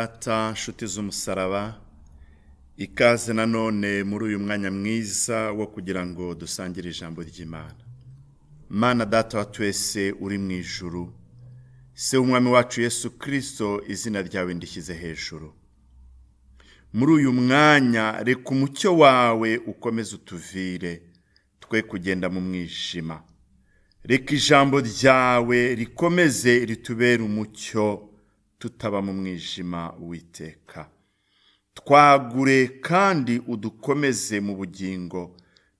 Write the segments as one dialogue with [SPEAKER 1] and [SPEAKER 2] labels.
[SPEAKER 1] Data nshuti z'umusaraba, ikaze nanone muri uyu mwanya mwiza wo kugira ngo dusangire ijambo ry'Imana. Mana Data wa twese uri mu ijuru, se umwami wacu Yesu Kristo, izina ryawe ndishyize hejuru. Muri uyu mwanya reka umucyo wawe ukomeze utuvire, twe kugenda mu mwijima. Reka ijambo ryawe rikomeze ritubere umucyo, tutaba mu mwijima Uwiteka. Twagure kandi udukomeze mu bugingo,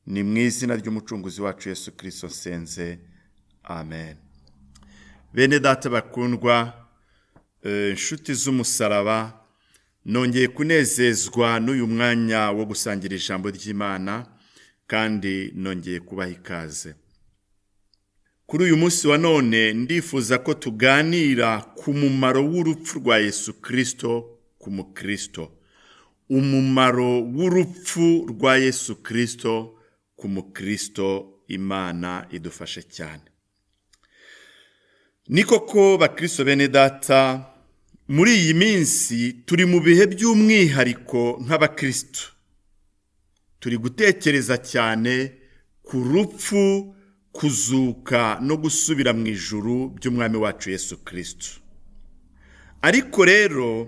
[SPEAKER 1] ni mu izina ry'umucunguzi wacu Yesu Kristo nsenze, amen. Bene Data bakundwa, inshuti z'umusaraba, nongeye kunezezwa n'uyu mwanya wo gusangira ijambo ry'Imana, kandi nongeye kubaha ikaze. Kuri uyu munsi wa none ndifuza ko tuganira ku mumaro w'urupfu rwa Yesu Kristo ku mukristo. Umumaro w'urupfu rwa Yesu Kristo ku mukristo, Imana idufashe cyane. Ni koko bakristo bene Data, muri iyi minsi turi mu bihe by'umwihariko nk'abakristo. Turi gutekereza cyane ku rupfu, kuzuka no gusubira mu ijuru by'umwami wacu Yesu Kristo. Ariko rero,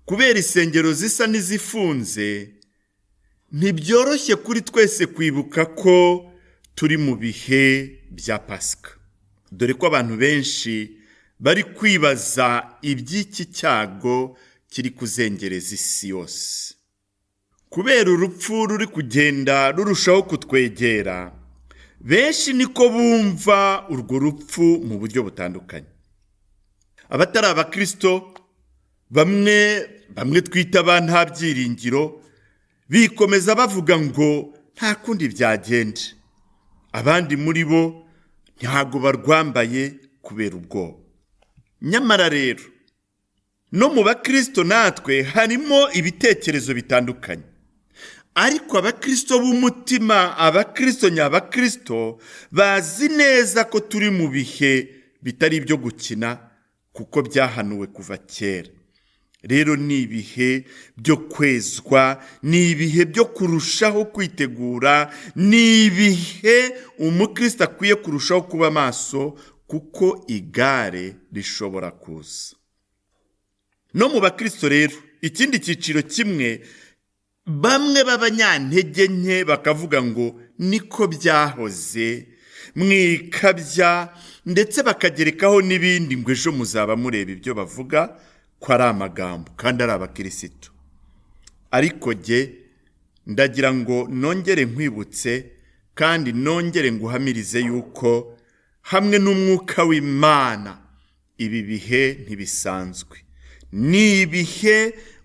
[SPEAKER 1] kubera isengero zisa n'izifunze, ntibyoroshye kuri twese kwibuka ko turi mu bihe bya Pasika. Dore ko abantu benshi bari kwibaza iby'iki cyago kiri kuzengereza isi yose. Kubera urupfu ruri kugenda rurushaho kutwegera, benshi niko bumva urwo rupfu mu buryo butandukanye. Abatari abakristo, bamwe twita ba nta byiringiro, bikomeza bavuga ngo nta kundi byagenda. Abandi muri bo ntago barwambaye kubera ubwoba. Nyamara rero, no mu bakristo natwe harimo ibitekerezo bitandukanye. Ariko abakristo b'umutima, abakristo nyabakristo, bazi neza ko turi mu bihe bitari ibyo gukina, kuko byahanuwe kuva kera. Rero ni ibihe byo kwezwa, ni ibihe byo kurushaho kwitegura, ni ibihe umukristo akwiye kurushaho kuba maso, kuko igare rishobora kuza. No mu bakristo rero, ikindi cyiciro kimwe, bamwe b'abanyantege nke bakavuga ngo niko byahoze, mwikabya, ndetse bakagerekaho n'ibindi ngo ejo muzaba mureba ibyo bavuga ko ari amagambo kandi ari abakirisitu. Ariko jye ndagira ngo nongere nkwibutse kandi nongere nguhamirize yuko hamwe n'umwuka w'Imana ibi bihe ntibisanzwe. Ni ibihe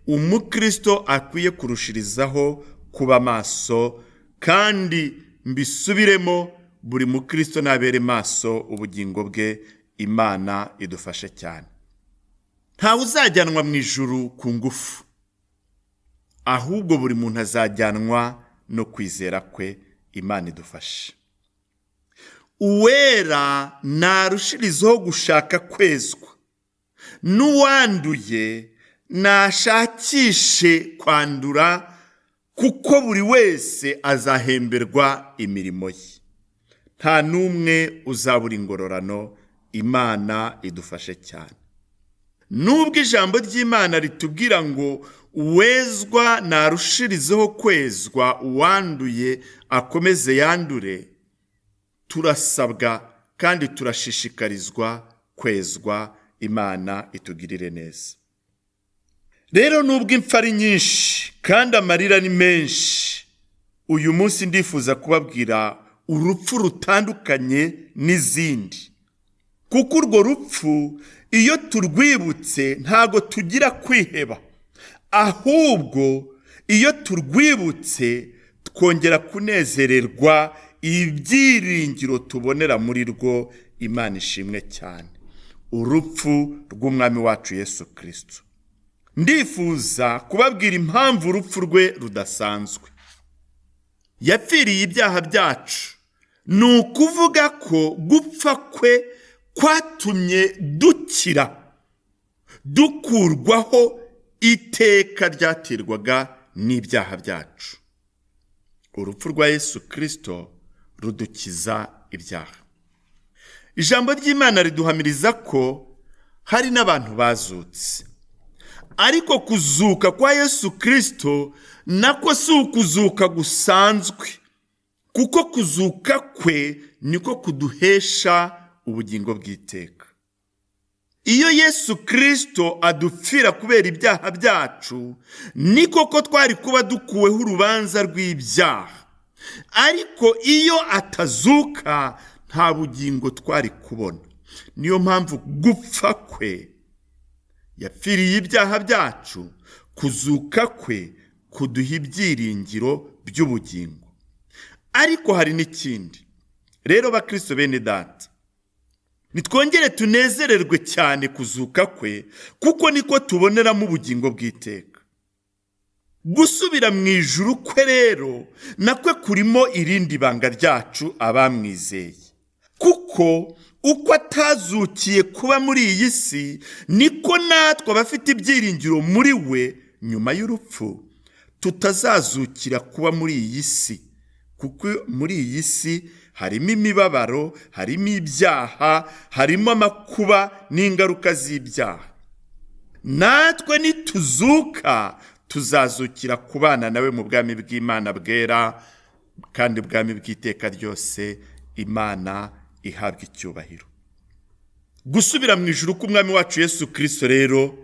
[SPEAKER 1] umukristo akwiye kurushirizaho kuba maso, kandi mbisubiremo, buri mukristo nabere maso ubugingo bwe. Imana idufashe cyane. Ntawe uzajyanwa mu ijuru ku ngufu, ahubwo buri muntu azajyanwa no kwizera kwe. Imana idufashe. Uwera narushirizaho gushaka kwezwa, n'uwanduye nashakishe kwandura, kuko buri wese azahemberwa imirimo ye. Nta n'umwe uzabura ingororano. Imana idufashe cyane. Nubwo ijambo ry'Imana ritubwira ngo uwezwa narushirizeho kwezwa, uwanduye akomeze yandure, turasabwa kandi turashishikarizwa kwezwa. Imana itugirire neza. Rero nubwo impfu ari nyinshi kandi amarira ni menshi, uyu munsi ndifuza kubabwira urupfu rutandukanye n'izindi. Kuko urwo rupfu iyo turwibutse ntago tugira kwiheba, ahubwo iyo turwibutse twongera kunezererwa ibyiringiro tubonera muri rwo. Imana ishimwe cyane. Urupfu rw'umwami wacu Yesu Kristo. Ndifuza kubabwira impamvu urupfu rwe rudasanzwe. Yapfiriye ibyaha byacu, ni ukuvuga ko gupfa kwe kwatumye dukira, dukurwaho iteka ryaterwaga n'ibyaha byacu. Urupfu rwa Yesu Kristo rudukiza ibyaha. Ijambo ry'Imana riduhamiriza ko hari n'abantu bazutse. Ariko kuzuka kwa Yesu Kristo nako si ukuzuka gusanzwe, kuko kuzuka kwe niko kuduhesha ubugingo bw'iteka. Iyo Yesu Kristo adupfira kubera ibyaha byacu, ni koko twari kuba dukuweho urubanza rw'ibyaha. Ariko iyo atazuka nta bugingo twari kubona. Niyo mpamvu gupfa kwe yapfiriye ibyaha byacu, kuzuka kwe kuduha ibyiringiro by'ubugingo. Ariko hari n'ikindi. Rero bakristo bene data, nitwongere tunezererwe cyane kuzuka kwe, kuko niko tuboneramo ubugingo bw'iteka. Gusubira mu ijuru kwe rero nakwe kurimo irindi banga ryacu abamwizeye. Kuko uko atazukiye kuba muri iyi si, niko natwe abafite ibyiringiro muri we nyuma y'urupfu tutazazukira kuba muri iyi si. Kuko muri iyi si harimo imibabaro, harimo ibyaha, harimo amakuba n'ingaruka z'ibyaha. Natwe nituzuka tuzazukira kubana nawe mu bwami bw'Imana bwera, kandi ubwami bw'iteka ryose. Imana ihabwa icyubahiro. Gusubira mu ijuru k'umwami wacu Yesu Kristo rero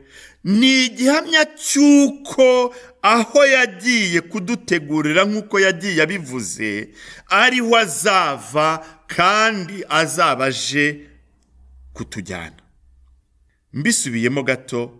[SPEAKER 1] ni igihamya cy'uko aho yagiye kudutegurira nk'uko yagiye abivuze ariho azava, kandi azaba aje kutujyana. Mbisubiyemo gato,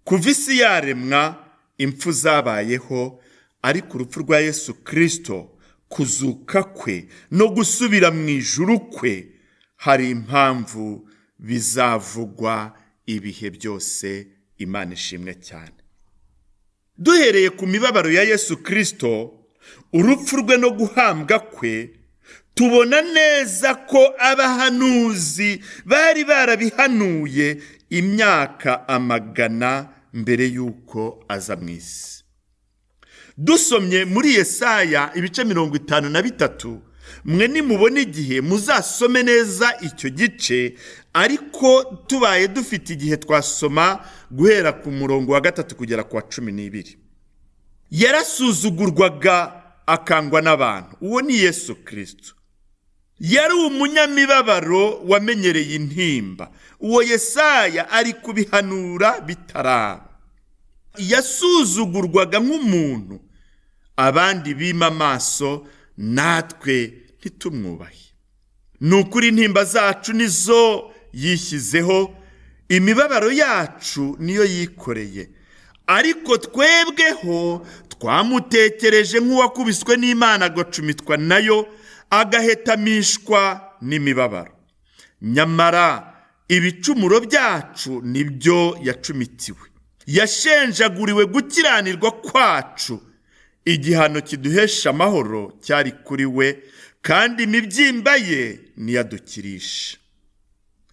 [SPEAKER 1] kuva isi yaremwa impfu zabayeho, ariko urupfu rwa Yesu Kristo, kuzuka kwe no gusubira mu ijuru kwe hari impamvu bizavugwa ibihe byose. Imana ishimwe cyane. Duhereye ku mibabaro ya Yesu Kristo, urupfu rwe no guhambwa kwe, tubona neza ko abahanuzi bari barabihanuye imyaka amagana mbere y'uko aza mu isi. Dusomye muri Yesaya ibice 53, mwe nimubona igihe muzasome neza icyo gice, ariko tubaye dufite igihe twasoma guhera ku murongo wa 3 kugera ku wa 12. Yarasuzugurwaga akangwa n'abantu. Uwo ni Yesu Kristo. Yari umunyamibabaro wamenyereye intimba. Uwo Yesaya ari kubihanura bitaraba. Yasuzugurwaga nk'umuntu abandi bima amaso, natwe ntitumwubahe. Nukuri intimba zacu nizo yishyizeho, imibabaro yacu niyo yikoreye. Ariko twebweho twamutekereje nk'uwakubiswe n'Imana agacumitwa nayo, agahetamishwa n'imibabaro. Nyamara ibicumuro byacu nibyo yacumitiwe. Yashenjaguriwe gukiranirwa kwacu. Igihano kiduhesha amahoro cyari kuri we, kandi imibyimba ye niyadukirisha.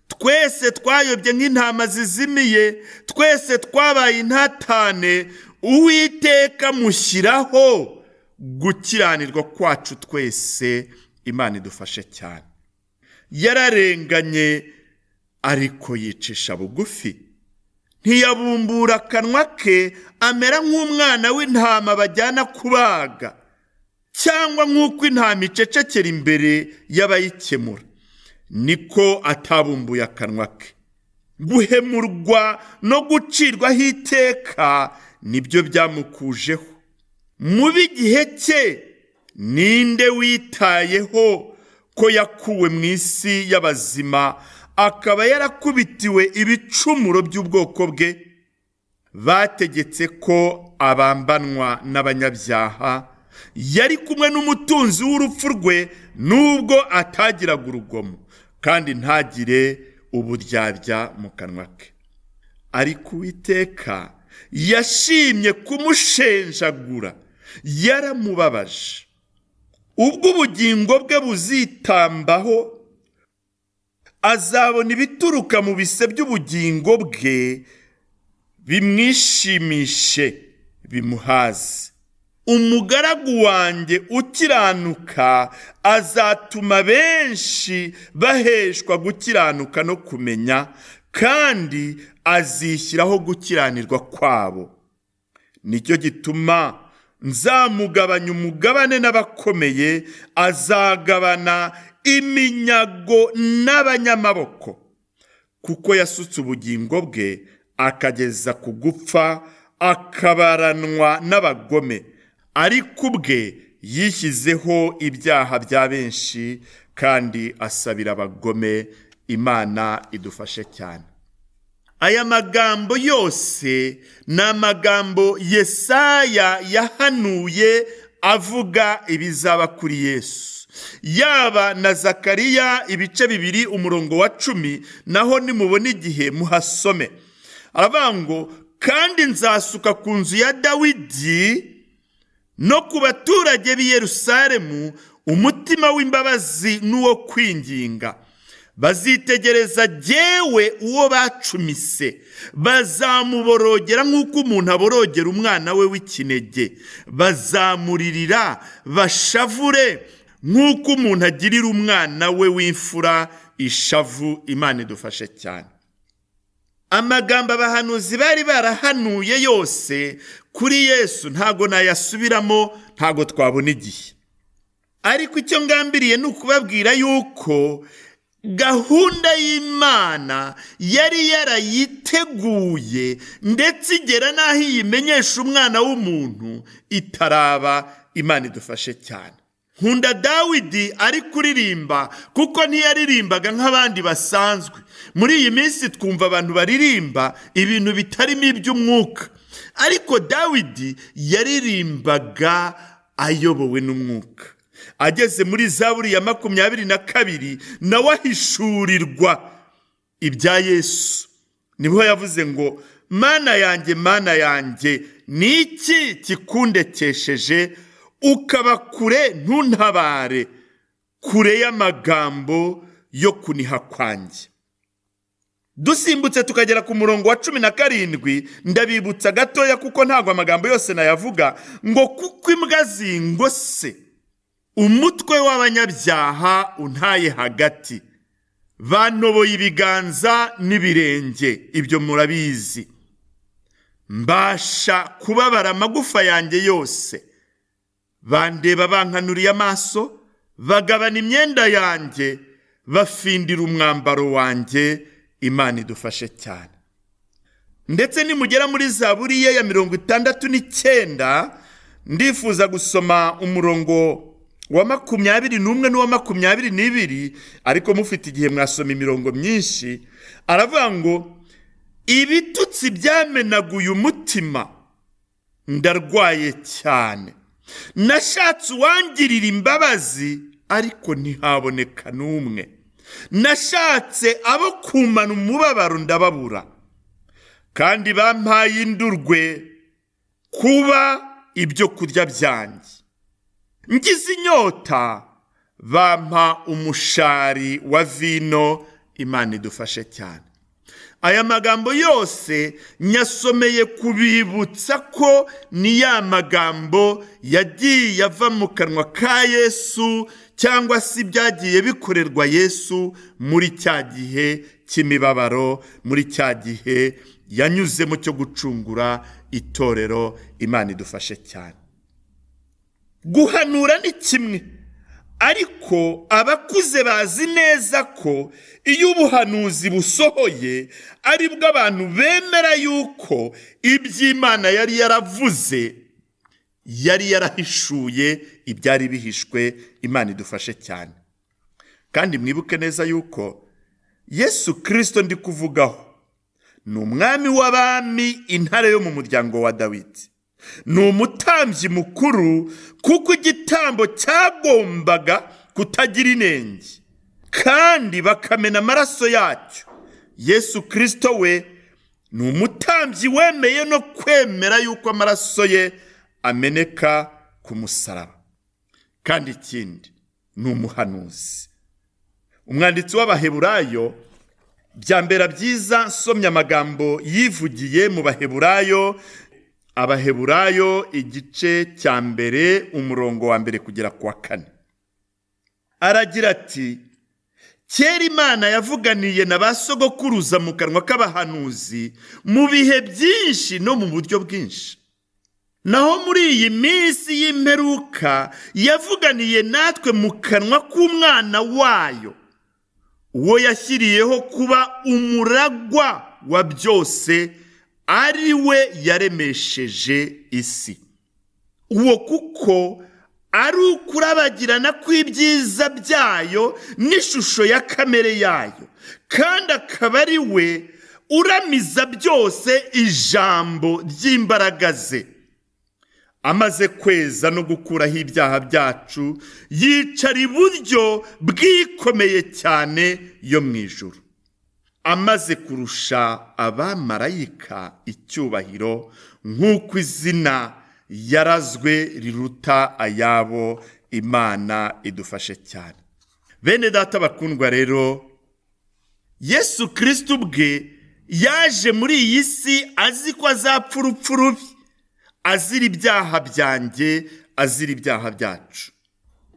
[SPEAKER 1] Twese twayobye nk'intama zizimiye, twese twabaye intatane. Uwiteka mushyiraho gukiranirwa kwacu twese. Imana idufashe cyane. Yararenganye ariko yicisha bugufi. Ntiyabumbura akanwa ke amera nk'umwana w'intama bajyana kubaga, cyangwa nk'uko intama icecekera imbere y'abayikemura, niko atabumbuye akanwa ke. Guhemurwa no gucirwaho iteka nibyo byamukujeho. Mu b'igihe cye ninde witayeho ko yakuwe mu isi y'abazima, akaba yarakubitiwe ibicumuro by'ubwoko bwe? Bategetse ko abambanwa n'abanyabyaha. Yari kumwe n'umutunzi w'urupfu rwe, nubwo atagiraga urugomo kandi ntagire uburyarya mu kanwa ke. Ariko Uwiteka yashimye kumushenjagura, yaramubabaje. Ubwo ubugingo bwe buzitambaho, azabona ibituruka mu bise by'ubugingo bwe bimwishimishe bimuhaze. Umugaragu wanjye ukiranuka azatuma benshi baheshwa gukiranuka no kumenya, kandi azishyiraho gukiranirwa kwabo. Nicyo gituma nzamugabanya umugabane n'abakomeye, azagabana iminyago n'abanyamaboko, kuko yasutse ubugingo bwe akageza ku gupfa, akabaranwa n'abagome, ariko ubwe yishyizeho ibyaha bya benshi kandi asabira abagome. Imana idufashe cyane. Aya magambo yose ni amagambo Yesaya yahanuye avuga ibizaba kuri Yesu. Yaba na Zakariya ibice 2 umurongo wa 10, naho nimubona igihe muhasome. Aravuga ngo, kandi nzasuka ku nzu ya Dawidi no ku baturage b'i Yerusalemu umutima w'imbabazi n'uwo kwinginga. Bazitegereza jyewe uwo bacumise, bazamuborogera nk'uko umuntu aborogera umwana we w'ikinege, bazamuririra bashavure nk'uko umuntu agirira umwana we w'imfura ishavu. Imana idufashe cyane. Amagambo abahanuzi bari barahanuye yose kuri Yesu ntago nayasubiramo, ntago twabona igihe. Ariko icyo ngambiriye ni ukubabwira yuko gahunda y'Imana yari yarayiteguye, ndetse igera n'aho iyimenyesha umwana w'umuntu itaraba. Imana idufashe cyane. Nkunda Dawidi ari kuririmba, kuko ntiyaririmbaga nk'abandi basanzwe. Muri iyi minsi twumva abantu baririmba ibintu bitarimo iby'umwuka, ariko Dawidi yaririmbaga ayobowe n'umwuka. Ageze muri Zaburi ya 22 nawe ahishurirwa ibya Yesu. Niho yavuze ngo, Mana yanjye, ni iki kikundekesheje ukaba kure ntuntabare, kure y'amagambo yo kuniha kwanjye. Dusimbutse tukagera ku murongo wa 17, ndabibutsa gatoya kuko ntago amagambo yose nayavuga, ngo kuko imbwa zingose umutwe w'abanyabyaha untaye hagati, bantoboye ibiganza n'ibirenge, ibyo murabizi. Mbasha kubabara amagufa yanjye yose, bandeba bankanuriye amaso, bagabana imyenda yanjye, bafindira umwambaro wanjye. Imana idufashe cyane. Ndetse nimugera muri Zaburi ya 69, ndifuza gusoma umurongo wa 21 n'uwa 22, ariko mufite igihe mwasoma imirongo myinshi. Aravuga ngo, ibitutsi byamenaguye umutima, ndarwaye cyane. Nashatse uwangirira imbabazi, ariko ntihaboneka n'umwe. Nashatse abo kumana umubabaro, ndababura. Kandi bampaye indurwe kuba ibyo kurya byanjye. Ngize inyota, bampa umushari wa vino. Imana idufashe cyane. Aya magambo yose nyasomeye kubibutsa ko ni ya magambo yagiye ava mu kanwa ka Yesu, cyangwa se byagiye bikorerwa Yesu muri cya gihe cy'imibabaro, muri cya gihe yanyuzemo cyo gucungura itorero. Imana idufashe cyane. Guhanura ni kimwe, ariko abakuze bazi neza ko iyo ubuhanuzi busohoye aribwo abantu bemera yuko iby'Imana yari yaravuze yari yarahishuye ibyari bihishwe. Imana idufashe cyane. Kandi mwibuke neza yuko Yesu Kristo ndi kuvugaho ni umwami w'abami, intare yo mu muryango wa Dawidi. Ni umutambyi mukuru, kuko igitambo cyagombaga kutagira inenge, kandi bakamena amaraso yacyo. Yesu Kristo we ni umutambyi wemeye no kwemera yuko amaraso ye ameneka ku musaraba. Kandi ikindi, ni umuhanuzi. Umwanditsi w'Abaheburayo byambera byiza nsomye amagambo yivugiye mu Abaheburayo igice cya mbere umurongo wa mbere kugera ku wa 4. Aragira ati: kera Imana yavuganiye na ba sogokuruza mu kanwa k'abahanuzi mu bihe byinshi no mu buryo bwinshi. Naho muri iyi minsi y'imperuka yavuganiye natwe mu kanwa k'umwana wayo, uwo yashyiriyeho kuba umuragwa wa byose, ari we yaremesheje isi. Uwo kuko ari ukurabagirana kw'ibyiza byayo n'ishusho ya kamere yayo, kandi akaba ari we uramiza byose ijambo ry'imbaraga ze. Amaze kweza no gukuraho ibyaha byacu, yicara iburyo bwikomeye cyane yo mu ijuru. Amaze kurusha abamarayika icyubahiro, nk'uko izina yarazwe riruta ayabo. Imana idufashe cyane. Bene data bakundwa rero, Yesu Kristo ubwe yaje muri iyi si azi ko azapfa urupfu rubi, azira ibyaha byanjye, azira ibyaha byacu.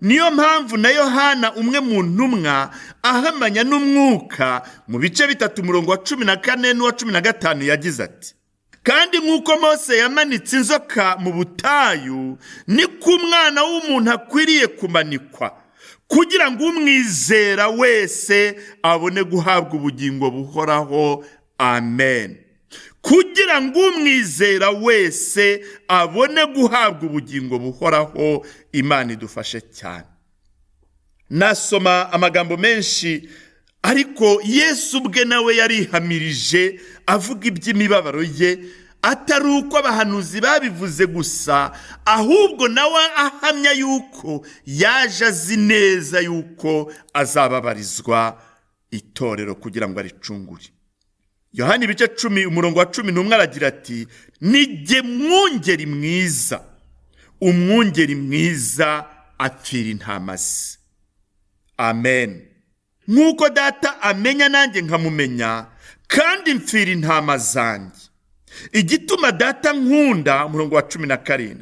[SPEAKER 1] Niyo mpamvu na Yohana umwe mu ntumwa ahamanya n'umwuka mu bice 3 umurongo wa 14 n'uwa 15 yagize ati: kandi nk'uko Mose yamanitse inzoka mu butayu, niko umwana w'umuntu akwiriye kumanikwa, kugira ngo umwizera wese abone guhabwa ubugingo buhoraho. Amen. Kugira ngo umwizera wese abone guhabwa ubugingo buhoraho. Imana idufashe cyane. Nasoma amagambo menshi, ariko Yesu ubwe nawe yarihamirije avuga iby'imibabaro ye, atari uko abahanuzi babivuze gusa, ahubwo nawe ahamya yuko yaje azi neza yuko azababarizwa itorero kugira ngo aricungure. Yohana ibice 10 umurongo wa 11 aragira ati: nijye mwungeri mwiza, umwungeri mwiza apfira intama ze. Amen. Nk'uko data amenya nanjye nkamumenya, kandi mfira intama zanjye. Igituma data nkunda, umurongo wa 17,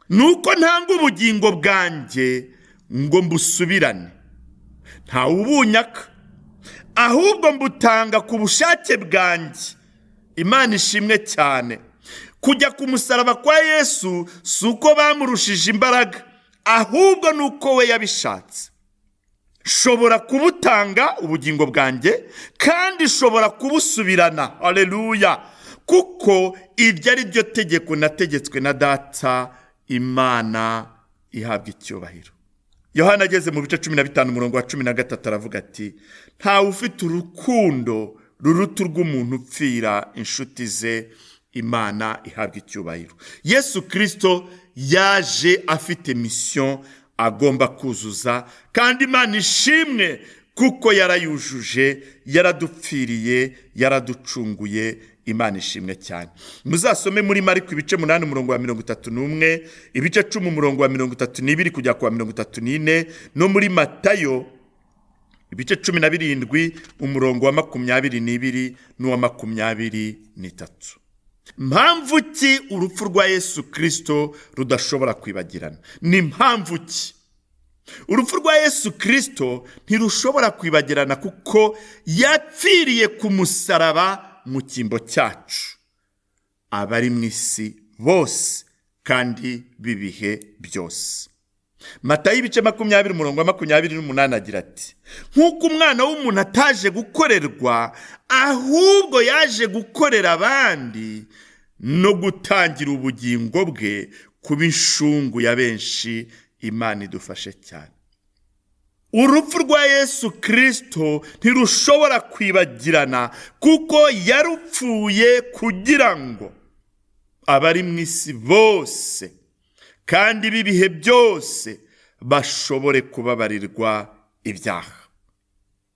[SPEAKER 1] nuko ntanga ubugingo bwanjye ngo mbusubirane. Nta ubunyaka, ahubwo mbutanga ku bushake bwanjye. Imana ishimwe cyane. Kujya ku musaraba kwa Yesu si uko bamurushije imbaraga, ahubwo nuko we yabishatse. Shobora kubutanga ubugingo bwanjye, kandi shobora kubusubirana. Haleluya. Kuko iryo ari ryo tegeko nategetswe na data. Imana ihabwa icyubahiro. Yohana ageze mu bice 15 umurongo wa 13 aravuga ati: ntawe ufite urukundo ruruta rw'umuntu upfira inshuti ze. Imana ihabwa icyubahiro. Yesu Kristo yaje afite mission agomba kuzuza, kandi Imana ishimwe kuko yarayujuje, yaradupfiriye, yaraducunguye. Imana ishimwe cyane. Muzasome muri Mariko ibice 8 umurongo wa 31, ibice 10 umurongo wa 32 kujya kwa 34, no muri Matayo ibice 17 umurongo wa 22 n'uwa 23. Mpamvu ki urupfu rwa Yesu Kristo rudashobora kwibagirana? Ni mpamvu ki? Urupfu rwa Yesu Kristo ntirushobora kwibagirana kuko yapfiriye ku musaraba mu cyimbo cyacu, abari mu isi bose kandi bibihe byose. Matayo ibice 20 umurongo wa 28 agira ati: nk'uko umwana w'umuntu ataje gukorerwa, ahubwo yaje gukorera abandi no gutangira ubugingo bwe kuba inshungu ya benshi. Imana idufashe cyane. Urupfu rwa Yesu Kristo ntirushobora kwibagirana kuko yarupfuye kugira ngo abari mu isi bose kandi bibihe byose bashobore kubabarirwa ibyaha.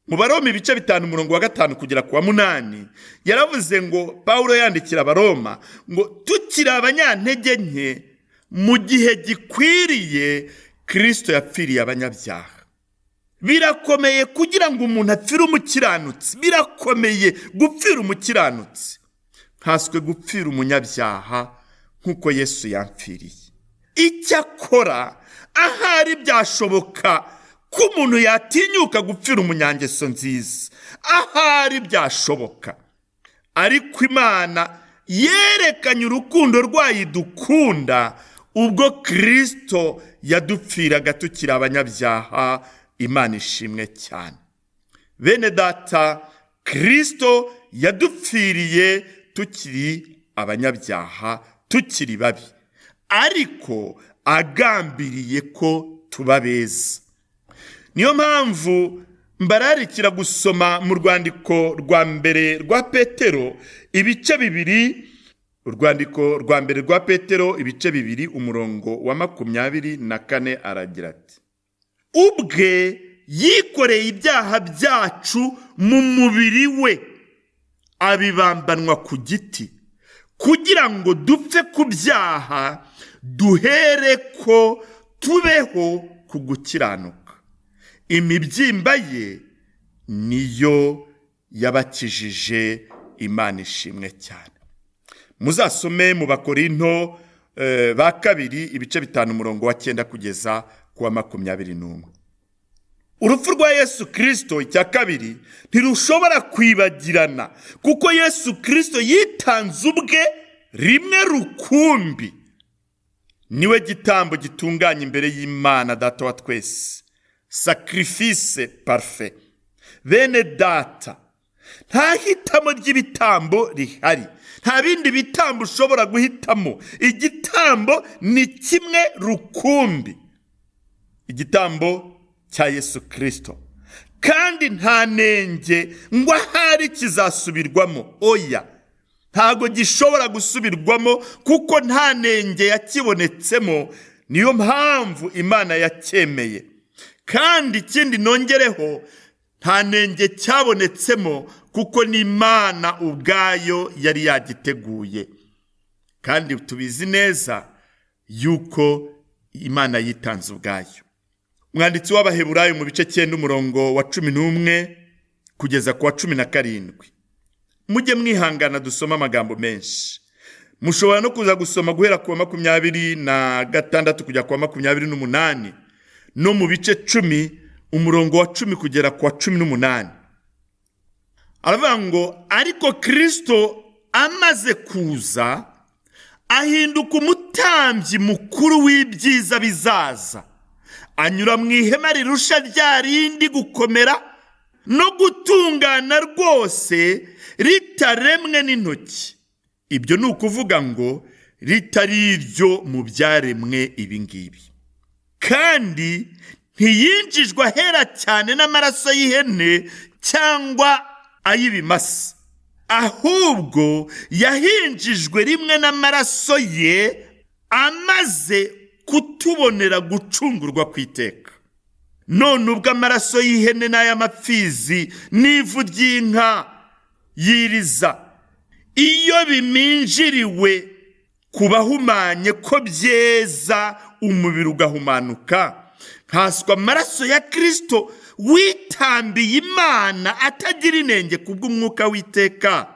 [SPEAKER 1] Mu Baroma ibice 5 umurongo wa 5 kugera ku wa 8 yaravuze ngo, Paulo yandikira Abaroma ngo, tukiri abanyantege nke, mu gihe gikwiriye Kristo yapfiriye abanyabyaha. birakomeye kugira ngo umuntu apfire umukiranutsi, birakomeye gupfira umukiranutsi, nkaswe gupfira umunyabyaha nk'uko Yesu yampfiriye. Icyakora ahari byashoboka ko umuntu yatinyuka gupfira umunyangeso nziza, ahari byashoboka, ariko Imana yerekanye urukundo rwayo idukunda ubwo Kristo yadupfiraga tukiri abanyabyaha. Imana ishimwe cyane. Bene data, Kristo yadupfiriye tukiri abanyabyaha, tukiri babi, ariko agambiriye ko tuba beza. Niyo mpamvu mbararikira gusoma mu rwandiko rwa mbere rwa Petero ibice bibiri, urwandiko rwa mbere rwa Petero ibice bibiri umurongo wa 24 aragira ati: ubwe yikoreye ibyaha byacu mu mubiri we, abibambanwa ku giti, kugira ngo dupfe ku byaha, duhere ko tubeho ku gukiranuka. Imibyimba ye niyo yabakijije. Imana ishimwe cyane. Muzasome mu Bakorinto ba kabiri ibice 5 umurongo wa 9 kugeza ku wa 21. Urupfu rwa Yesu Kristo icya kabiri ntirushobora kwibagirana, kuko Yesu Kristo yitanze ubwe rimwe rukumbi. Niwe gitambo gitunganye imbere y'Imana Data wa twese, sacrifice parfait. Bene data, nta hitamo ry'ibitambo rihari, nta bindi bitambo ushobora guhitamo. Igitambo ni kimwe rukumbi, igitambo cya Yesu Kristo, kandi nta nenge ngo ahari kizasubirwamo. Oya, ntago gishobora gusubirwamo kuko nta nenge yakibonetsemo. Niyo mpamvu Imana yacyemeye. Kandi ikindi nongereho, nta nenge cyabonetsemo kuko ni Imana ubwayo yari yagiteguye. Kandi tubizi neza yuko Imana yitanze ubwayo. Umwanditsi w'Abaheburayo mu bice 9 umurongo wa 11 kugeza ku wa 17. Mujye mwihangana dusoma amagambo menshi. Mushobora no kuza gusoma guhera ku wa 26 kujya ku wa 28, no mu bice 10 umurongo wa 10 kugera ku wa 18. Aravuga ngo ariko Kristo amaze kuza, ahinduka umutambyi mukuru w'ibyiza bizaza, anyura mu ihema rirusha rya rindi gukomera no gutungana rwose, ritaremwe n'intoki. Ibyo ni ukuvuga ngo ritari iryo mu byaremwe ibingibi. Kandi ntiyinjijwe ahera cyane n'amaraso y'ihene cyangwa ay'ibimasa, ahubwo yahinjijwe rimwe n'amaraso ye, amaze kutubonera gucungurwa kw'iteka. None ubwo amaraso y'ihene n'ay'amapfizi n'ivu ry'inka yiriza, iyo biminjiriwe kubahumanye ko byeza umubiri ugahumanuka, nkaswa amaraso ya Kristo witambiye Imana atagira inenge kubw'umwuka w'iteka,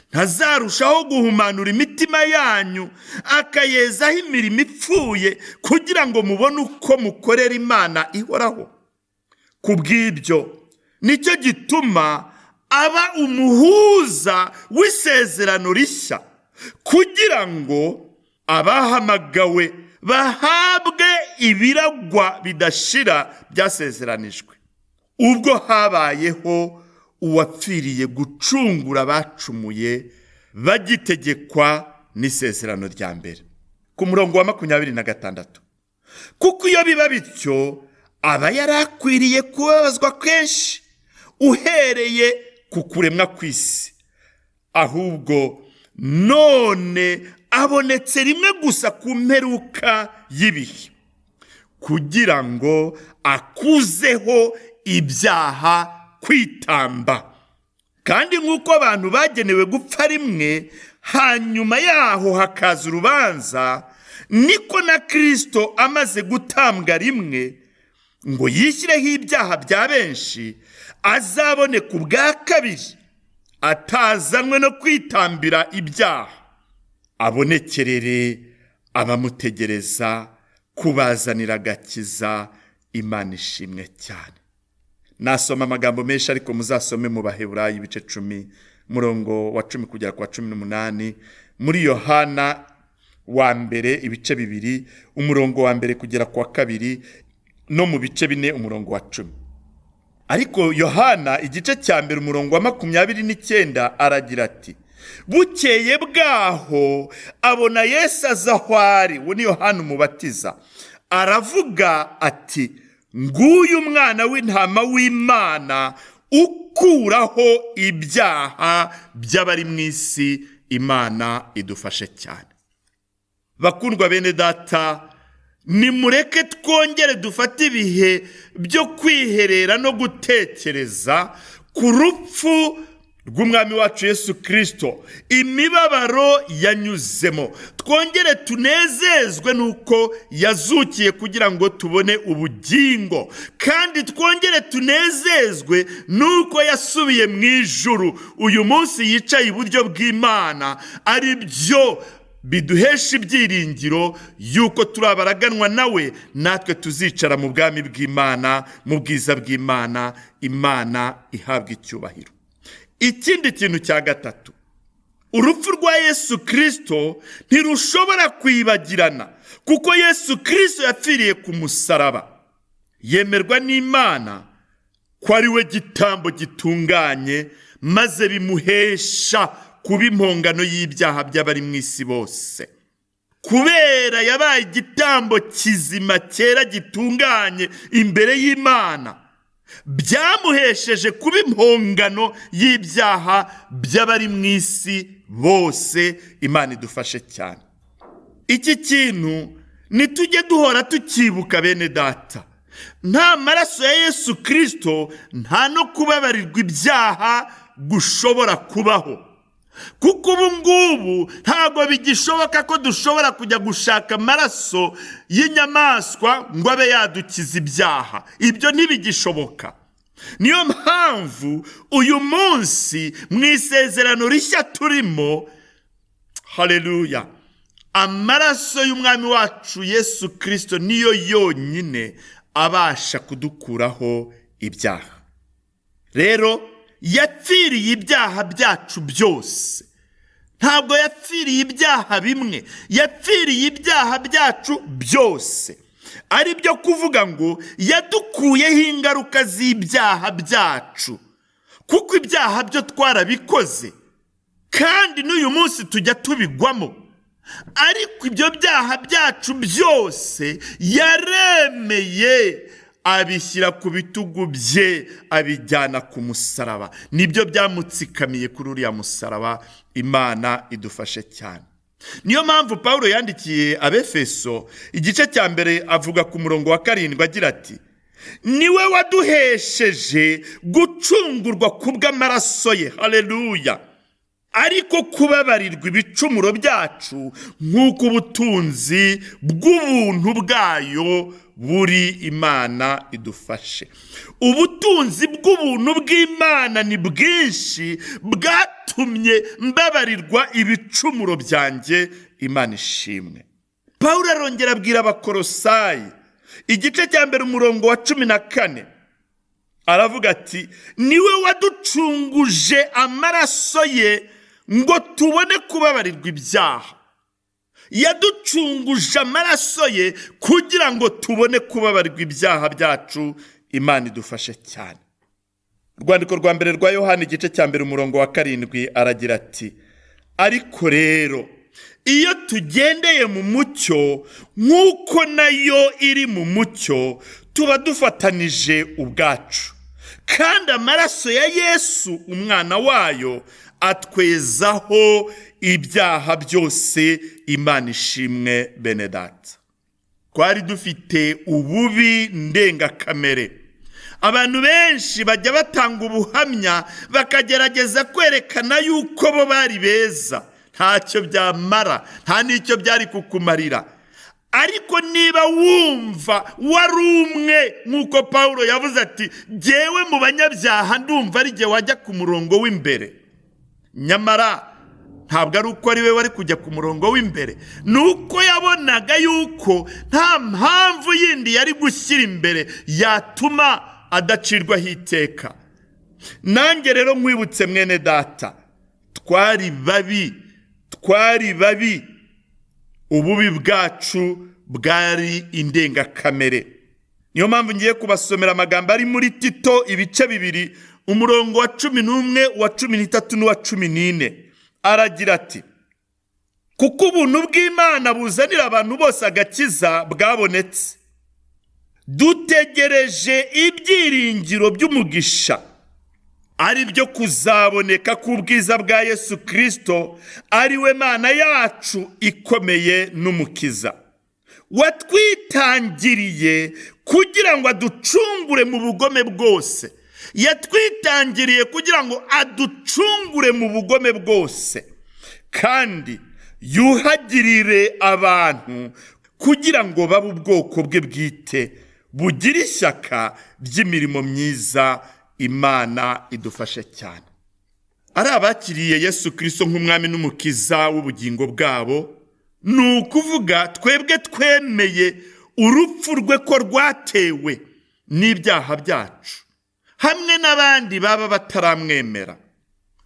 [SPEAKER 1] ntazarushaho guhumanura imitima yanyu, akayezaho imirimo ipfuye, kugira ngo mubone uko mukorera Imana ihoraho. Kubw'ibyo nicyo gituma aba umuhuza w'isezerano rishya, kugira ngo abahamagawe bahabwe ibiragwa bidashira byasezeranijwe. Ubwo habayeho uwapfiriye gucungura abacumuye bagitegekwa n'isezerano rya mbere. Ku murongo wa 26. Kuko iyo biba bityo, aba yarakwiriye kubabazwa kenshi uhereye ku kuremwa kw'isi. Ahubwo none abonetse rimwe gusa ku mperuka y'ibihe, kugira ngo akuzeho ibyaha kwitamba. Kandi nk'uko abantu bagenewe gupfa rimwe, hanyuma yaho hakaza urubanza, niko na Kristo amaze gutambwa rimwe ngo yishyireho ibyaha bya benshi, azaboneka ubwa kabiri atazanwe no kwitambira ibyaha, abonekerere abamutegereza kubazanira agakiza. Imana ishimwe cyane. Nasoma amagambo menshi ariko muzasome mu Baheburayo ibice 10 murongo wa 10 kugera kwa 18, muri Yohana wa mbere ibice 2 umurongo wa mbere kugera kwa 2, no mu bice 4 umurongo wa 10. Ariko Yohana igice cya mbere umurongo wa 29 aragira ati, bukeye bwaho abona Yesu aza aho ari. Uwo ni Yohana umubatiza. Aravuga ati, nguyu umwana w'intama w'Imana ukuraho ibyaha by'abari mu isi. Imana idufashe cyane. Bakundwa bene data, nimureke twongere dufate ibihe byo kwiherera no gutekereza ku rupfu rw'umwami wacu Yesu Kristo, imibabaro yanyuzemo. Twongere tunezezwe nuko yazukiye kugira ngo tubone ubugingo, kandi twongere tunezezwe nuko yasubiye mu ijuru. Uyu munsi yicaye iburyo bw'Imana, ari byo biduhesha ibyiringiro yuko turabaraganwa nawe, natwe tuzicara mu bwami bw'Imana, mu bwiza bw'Imana. Imana ihabwa icyubahiro. Ikindi kintu cya gatatu, urupfu rwa Yesu Kristo ntirushobora kwibagirana, kuko Yesu Kristo yapfiriye ku musaraba. Yemerwa n'Imana ko ari we gitambo gitunganye, maze bimuhesha kuba impongano y'ibyaha by'abari mu isi bose. Kubera yabaye igitambo kizima cyera gitunganye imbere y'Imana, byamuhesheje kuba impongano y'ibyaha by'abari mu isi bose. Imana idufashe cyane. Iki kintu nitujye duhora tukibuka bene data. Nta maraso ya Yesu Kristo nta no kubabarirwa ibyaha gushobora kubaho, kuko ubu ngubu ntabwo bigishoboka ko dushobora kujya gushaka amaraso y'inyamaswa ngo abe yadukiza ibyaha. Ibyo ntibigishoboka. Niyo mpamvu uyu munsi mu isezerano rishya turimo, haleluya, amaraso y'umwami wacu Yesu Kristo niyo yonyine abasha kudukuraho ibyaha. Rero yapfiriye ibyaha byacu byose. Ntabwo yapfiriye ibyaha bimwe, yapfiriye ibyaha byacu byose. Ari byo kuvuga ngo yadukuyeho ingaruka z'ibyaha byacu, kuko ibyaha byo twarabikoze kandi n'uyu munsi tujya tubigwamo. Ariko ibyo byaha byacu byose yaremeye, abishyira ku bitugu bye, abijyana ku musaraba. Nibyo byamutsikamiye kuri uriya musaraba. Imana idufashe cyane. Niyo mpamvu Pawulo yandikiye Abefeso igice cya mbere avuga ku murongo wa 7 agira ati, niwe waduhesheje gucungurwa kubw'amaraso ye, haleluya, ariko kubabarirwa ibicumuro byacu nk'uko ubutunzi bw'ubuntu bwayo buri. Imana idufashe. Ubutunzi bw'ubuntu bw'Imana ni bwinshi, bwatumye mbabarirwa ibicumuro byanjye. Imana ishimwe. Pawulo arongera abwira Abakolosayi igice cya mbere umurongo wa 14, aravuga ati, niwe waducunguje amaraso ye ngo tubone kubabarirwa ibyaha. Yaducunguje amaraso ye kugira ngo tubone kubabarirwa ibyaha byacu. Imana idufashe cyane. Urwandiko rwa mbere rwa Yohana igice cya mbere umurongo wa 7 aragira ati, ariko rero iyo tugendeye mu mucyo nk'uko nayo iri mu mucyo, tuba dufatanije ubwacu, kandi amaraso ya Yesu umwana wayo atwezaho ibyaha byose. Imana ishimwe bene data. Twari dufite ububi ndengakamere. Abantu benshi bajya batanga ubuhamya bakagerageza kwerekana yuko bo bari beza. Ntacyo byamara, nta n'icyo byari kukumarira. ariko niba wumva wari umwe nk'uko Pawulo yavuze ati jyewe mu banyabyaha ndumva ari jye wajya ku murongo w'imbere, nyamara ntabwo ari uko ari we wari kujya ku murongo w'imbere, ni uko yabonaga yuko nta mpamvu yindi yari gushyira imbere yatuma adacirwaho iteka. Nanjye rero nkwibutse mwene data, twari babi, ububi bwacu bwari indengakamere. Niyo mpamvu ngiye kubasomera amagambo ari muri Tito ibice 2 umurongo wa 11, wa 13 n'uwa 14. Aragira ati, kuko ubuntu bw'Imana buzanira abantu bose agakiza bwabonetse, dutegereje ibyiringiro by'umugisha, ari byo kuzaboneka k'ubwiza bwa Yesu Kristo, ari we Mana yacu ikomeye n'umukiza, watwitangiriye kugira ngo aducungure mu bugome bwose. Yatwitangiriye kugira ngo aducungure mu bugome bwose, kandi yuhagirire abantu kugira ngo babe ubwoko bwe bwite, bugira ishyaka ry'imirimo myiza. Imana idufashe cyane. Ari abakiriye Yesu Kristo nk'umwami n'umukiza w'ubugingo bwabo, ni ukuvuga twebwe twemeye urupfu rwe ko rwatewe n'ibyaha byacu, hamwe n'abandi baba bataramwemera.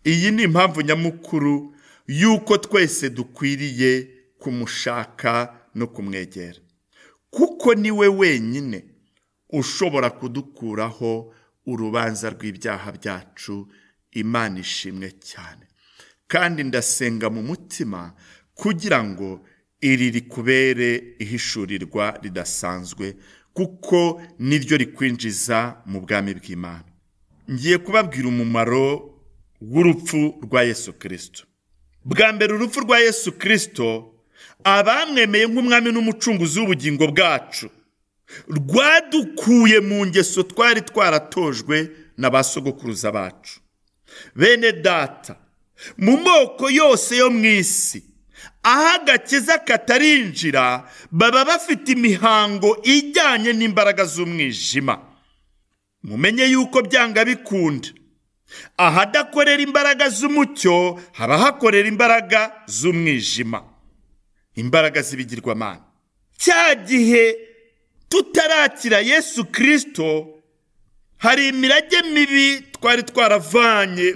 [SPEAKER 1] Iyi ni impamvu nyamukuru yuko twese dukwiriye kumushaka no kumwegera, kuko niwe wenyine ushobora kudukuraho urubanza rw'ibyaha byacu. Imana ishimwe cyane, kandi ndasenga mu mutima kugira ngo iri rikubere ihishurirwa ridasanzwe, kuko niryo rikwinjiza mu bwami bw'Imana. Ngiye kubabwira umumaro w'urupfu rwa Yesu Kristo. Bwa mbere, urupfu rwa Yesu Kristo, abamwemeye nk'umwami n'umucunguzi w'ubugingo bwacu, rwadukuye mu ngeso twari twaratojwe na ba sogokuruza bacu. Bene data, mu moko yose yo mu isi, aho agakiza katarinjira, baba bafite imihango ijyanye n'imbaraga z'umwijima. Mumenye yuko byanga bikunda, ahadakorera imbaraga z'umucyo haba hakorera imbaraga z'umwijima, imbaraga z'ibigirwamana. Cya gihe tutarakira Yesu Kristo, hari imirage mibi twari twaravanye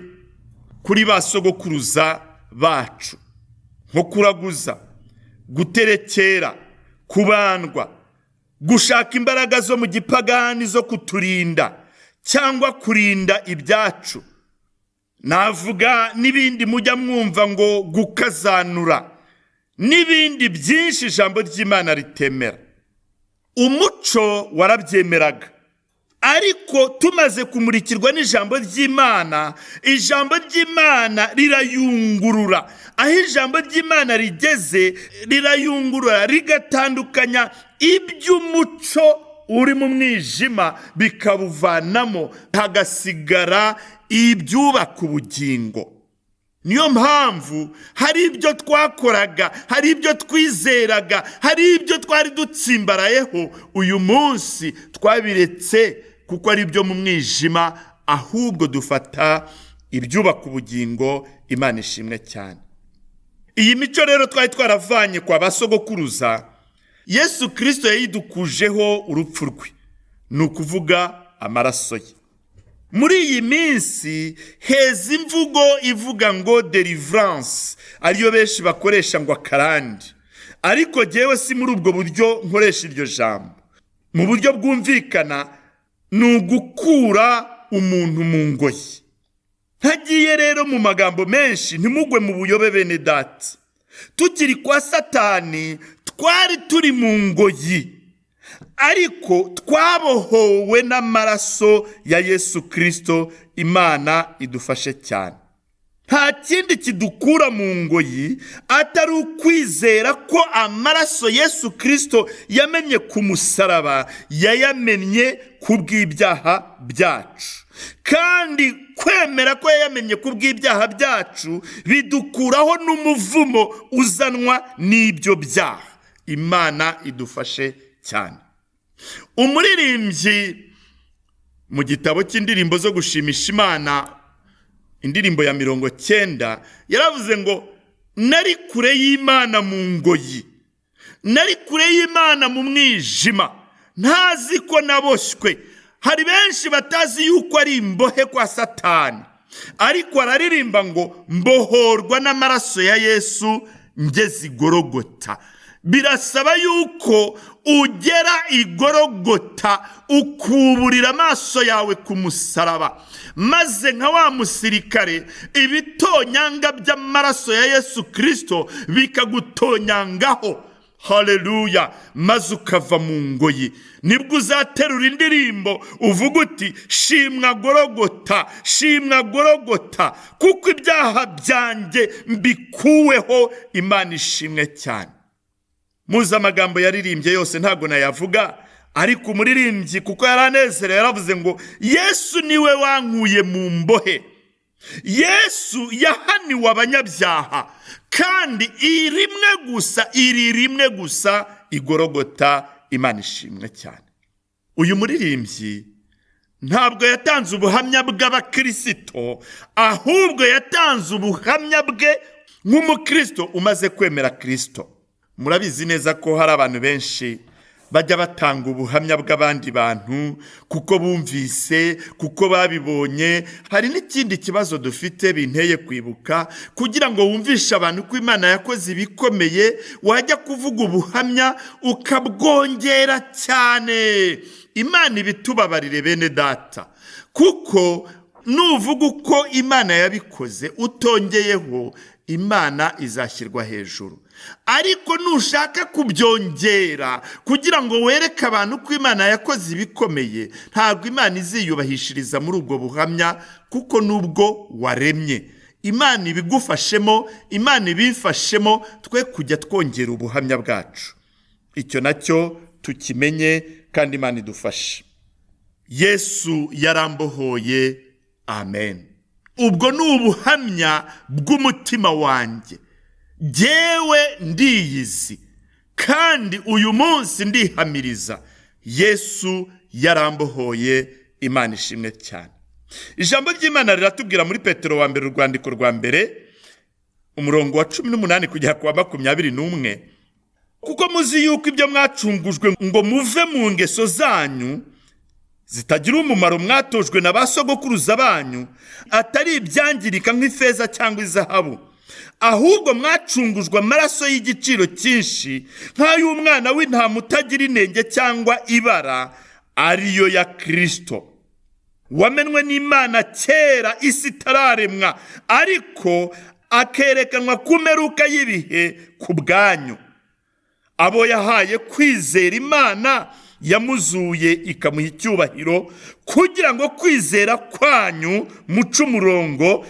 [SPEAKER 1] kuri ba sogokuruza bacu, nko kuraguza, guterekera, kubandwa, gushaka imbaraga zo mu gipagani zo kuturinda cyangwa kurinda ibyacu. Navuga n'ibindi mujya mwumva ngo gukazanura, n'ibindi byinshi ijambo ry'Imana ritemera. Umuco warabyemeraga, ariko tumaze kumurikirwa n'ijambo ry'Imana, ijambo ry'Imana rirayungurura. Aho ijambo ry'Imana rigeze, rirayungurura rigatandukanya iby'umuco uri mu mwijima bikabuvanamo, hagasigara ibyubaka ubugingo. Niyo mpamvu hari ibyo twakoraga, hari ibyo twizeraga, hari ibyo twari dutsimbarayeho, uyu munsi twabiretse kuko ari ibyo mu mwijima, ahubwo dufata ibyubaka ubugingo. Imana ishimwe cyane. Iyi mico rero twari twaravanye kwa basogokuruza, Yesu Kristo yayidukujeho urupfu rwe, ni ukuvuga amaraso ye. Muri iyi minsi heza imvugo ivuga ngo deliverance, ariyo benshi bakoresha ngo akarande, ariko jyewe si muri ubwo buryo nkoresha iryo jambo. Mu buryo bwumvikana, ni ugukura umuntu mu ngoyi. Ntagiye rero mu magambo menshi, ntimugwe mu buyobe bene data. Tukiri kwa Satani twari turi mu ngoyi, ariko twabohowe n'amaraso ya Yesu Kristo. Imana idufashe cyane. Nta kindi kidukura mu ngoyi atari ukwizera ko amaraso Yesu Kristo yamennye ku musaraba yayamennye ku bw'ibyaha byacu, kandi kwemera ko yayamennye ku bw'ibyaha byacu bidukuraho n'umuvumo uzanwa n'ibyo byaha. Imana idufashe cyane. Umuririmbyi mu gitabo cy'indirimbo zo gushimisha Imana, indirimbo ya 90, yaravuze ngo nari kure y'Imana mu ngoyi, nari kure y'Imana mu mwijima, ntazi ko naboshywe. Hari benshi batazi yuko ari imbohe kwa Satani, ariko araririmba ngo mbohorwa n'amaraso ya Yesu ngeze igorogota. Birasaba yuko ugera igorogota ukuburira amaso yawe ku musaraba, maze nka wa musirikare ibitonyanga by'amaraso ya Yesu Kristo bikagutonyangaho. Haleluya! Maze ukava mu ngoyi. Nibwo uzaterura indirimbo uvuga uti shimwa Gorogota, shimwa Gorogota, kuko ibyaha byanjye mbikuweho. Imana ishimwe cyane. Muzi amagambo yaririmbye yose ntago nayavuga, ariko umuririmbyi kuko yaranezerewe yaravuze ngo Yesu niwe wankuye mu mbohe. Yesu yahaniwe abanyabyaha, kandi iri rimwe gusa igorogota. Imana ishimwe cyane. Uyu muririmbyi ntabwo yatanze ubuhamya bw'abakristo, ahubwo yatanze ubuhamya bwe nk'umukristo umaze kwemera Kristo. Murabizi neza ko hari abantu benshi bajya batanga ubuhamya bw'abandi bantu kuko bumvise, kuko babibonye. Hari n'ikindi kibazo dufite binteye kwibuka, kugira ngo wumvishe abantu ko Imana yakoze ibikomeye, wajya kuvuga ubuhamya ukabwongera cyane. Imana ibitubabarire bene data, kuko nuvuga uko Imana yabikoze utongeyeho, Imana izashyirwa hejuru. Ariko nushaka kubyongera kugira ngo wereke abantu ko Imana yakoze ibikomeye, ntabwo Imana iziyubahishiriza muri ubwo buhamya, kuko nubwo waremye. Imana ibigufashemo, Imana ibifashemo, twe kujya twongera ubuhamya bwacu. Icyo nacyo tukimenye, kandi Imana idufashe. Yesu yarambohoye. Amen. Ubwo ni ubuhamya bw'umutima wanjye. Jyewe ndiyizi, kandi uyu munsi ndihamiriza Yesu yarambohoye. Imana ishimwe cyane. Ijambo ry'Imana riratubwira muri Petero wa mbere, urwandiko rwa mbere, umurongo wa 18 kugera ku wa 21, kuko muzi yuko ibyo mwacungujwe ngo muve mu ngeso zanyu zitagira umumaro mwatojwe na ba sogokuruza banyu, atari ibyangirika nk'ifeza cyangwa izahabu, ahubwo mwacungujwe amaraso y'igiciro cyinshi, nk'ay'umwana w'intama utagira inenge cyangwa ibara, ariyo ya Kristo, wamenwe n'Imana kera isi itararemwa, ariko akerekanwa ku mperuka y'ibihe ku bwanyu. Abo yahaye kwizera Imana yamuzuye ikamuha icyubahiro, kugira ngo kwizera kwanyu muce umurongo,